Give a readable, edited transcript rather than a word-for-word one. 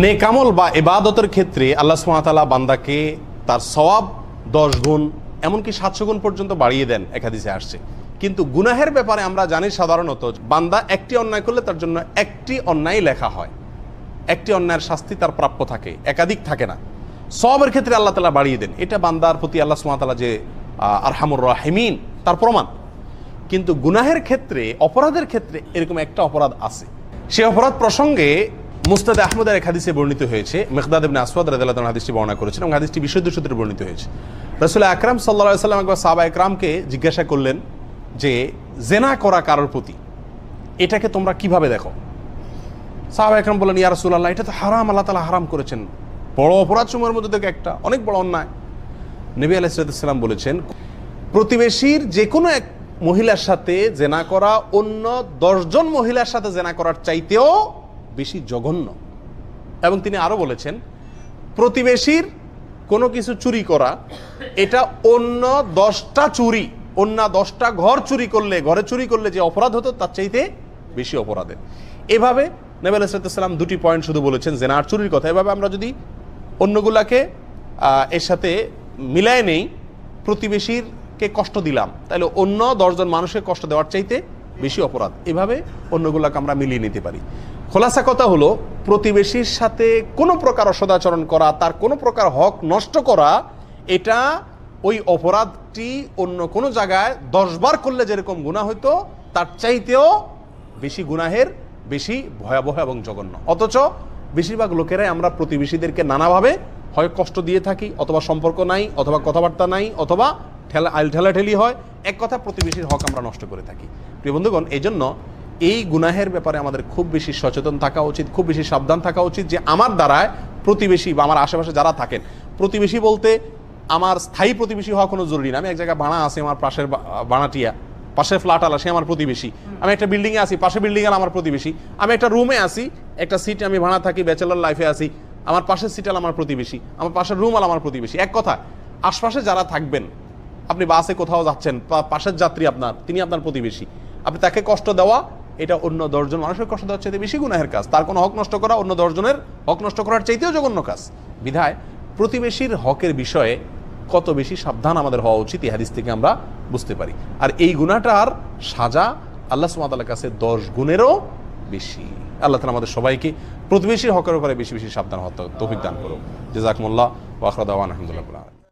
নেক আমল বা ইবাদতের ক্ষেত্রে আল্লাহ সুবহানাহু ওয়া তাআলা বান্দাকে তার সওয়াব 10 গুণ এমনকি 700 গুণ পর্যন্ত বাড়িয়ে দেন, এক হাদিসে আসছে। কিন্তু গুনাহের ব্যাপারে আমরা জানি সাধারণত বান্দা একটি অন্যায় করলে তার জন্য একটি অন্যায় লেখা হয়, একটি অন্যায়ের শাস্তি তার প্রাপ্য থাকে, একাধিক থাকে না। সওয়াবের ক্ষেত্রে আল্লাহ তাআলা বাড়িয়ে দেন, এটা বান্দার প্রতি আল্লাহ সুবহানাহু ওয়া তাআলা যে আরহামুর রাহিমিন তার প্রমাণ। কিন্তু গুনাহের ক্ষেত্রে, অপরাধের ক্ষেত্রে এরকম একটা অপরাধ আছে। সেই অপরাধ প্রসঙ্গে মুসনাদ আহমদের এক হাদিসে বর্ণিত হয়েছে, মিকদাদ ইবনে আসওয়াদ রাদিয়াল্লাহু আনহু হাদিসটি বর্ণনা করেছেন এবং হাদিসটি বিশুদ্ধ সূত্রে বর্ণিত হয়েছে। রাসূল আকরাম সাল্লাল্লাহু আলাইহি ওয়াসাল্লাম একবার সাহাবা একরামকে জিজ্ঞাসা করলেন যে জেনা করা কারোর প্রতি এটাকে তোমরা কিভাবে দেখো? সাহাবা একরাম বললেন, ইয়া রাসূলুল্লাহ, এটা তো হারাম, আল্লাহ তাআলা হারাম করেছেন, বড় অপরাধ সমূহের মধ্যে থেকে একটা, অনেক বড় অন্যায়। নবী আলাইহিস সালাম বলেছেন, প্রতিবেশীর যে কোনো এক মহিলার সাথে জেনা করা অন্য 10 জন মহিলার সাথে জেনা করার চাইতেও বেশি জঘন্য। এবং তিনি আরো বলেছেন, প্রতিবেশীর কোনো কিছু চুরি করা এটা অন্য 10টা চুরি, অন্য 10টা ঘর চুরি করলে, ঘরে চুরি করলে যে অপরাধ হতো তার চাইতে বেশি অপরাধের। এভাবে নবী আলাইহিস সালাম দুটি পয়েন্ট শুধু বলেছেন, জেনা আর চুরির কথা। এভাবে আমরা যদি অন্যগুলাকে এর সাথে মিলায় নেই, প্রতিবেশীরকে কষ্ট দিলাম, তাহলে অন্য 10 জন মানুষকে কষ্ট দেওয়ার চাইতে বেশি অপরাধ। এভাবে অন্যগুলাকে আমরা মিলিয়ে নিতে পারি। খোলাসা কথা হলো, প্রতিবেশীর সাথে কোনো প্রকার অসদাচরণ করা, তার কোনো প্রকার হক নষ্ট করা, এটা ওই অপরাধটি অন্য কোনো জায়গায় 10 বার করলে যেরকম গুনাহ হইতো তার চাইতেও বেশি গুনাহের, বেশি ভয়াবহ এবং জঘন্য। অথচ বেশিরভাগ লোকেরাই আমরা প্রতিবেশীদেরকে নানাভাবে হয় কষ্ট দিয়ে থাকি, অথবা সম্পর্ক নাই, অথবা কথাবার্তা নাই, অথবা ঠেলাঠেলি হয়, এক কথা প্রতিবেশীর হক আমরা নষ্ট করে থাকি। প্রিয় বন্ধুগণ, এই জন্য এই গুনাহের ব্যাপারে আমাদের খুব বেশি সচেতন থাকা উচিত, খুব বেশি সাবধান থাকা উচিত যে আমার দ্বারায় প্রতিবেশী বা আমার আশেপাশে যারা থাকেন, প্রতিবেশী বলতে আমার স্থায়ী প্রতিবেশী হওয়া কোনো জরুরি না। আমি এক জায়গায় ভাড়া আছি, আমার পাশের ভাড়াটিয়া, পাশের ফ্ল্যাট আলা, সে আমার প্রতিবেশী। আমি একটা বিল্ডিংয়ে আছি, পাশের বিল্ডিং আলা আমার প্রতিবেশী। আমি একটা রুমে আছি, একটা সিটে আমি ভাড়া থাকি, ব্যাচেলর লাইফে আছি, আমার পাশের সিট আলা আমার প্রতিবেশী, আমার পাশের রুম আলা আমার প্রতিবেশী। এক কথা, আশপাশে যারা থাকবেন, আপনি বাসে কোথাও যাচ্ছেন, পাশের যাত্রী আপনার, তিনি আপনার প্রতিবেশী, আপনি তাকে কষ্ট দেওয়া এটা অন্য 10 জন মানুষের কষ্ট দেওয়ার চাইতে বেশি গুনাহের কাজ। তার কোনো হক নষ্ট করা অন্য 10 জনের হক নষ্ট করার চাইতেও জঘন্য কাজ। বিধায় প্রতিবেশীর হকের বিষয়ে কত বেশি সাবধান আমাদের হওয়া উচিত, এই হাদিস থেকে আমরা বুঝতে পারি। আর এই গুনাহটার সাজা আল্লাহ সুবহানাহু ওয়া তাআলার কাছে 10 গুণেরও বেশি। আল্লাহ তাআলা আমাদের সবাইকে প্রতিবেশীর হকের উপরে বেশি বেশি সাবধান হওয়ার তৌফিক দান করুন। জাযাকুমুল্লাহ ওয়া আখিরু দাওয়ানা আলহামদুলিল্লাহ।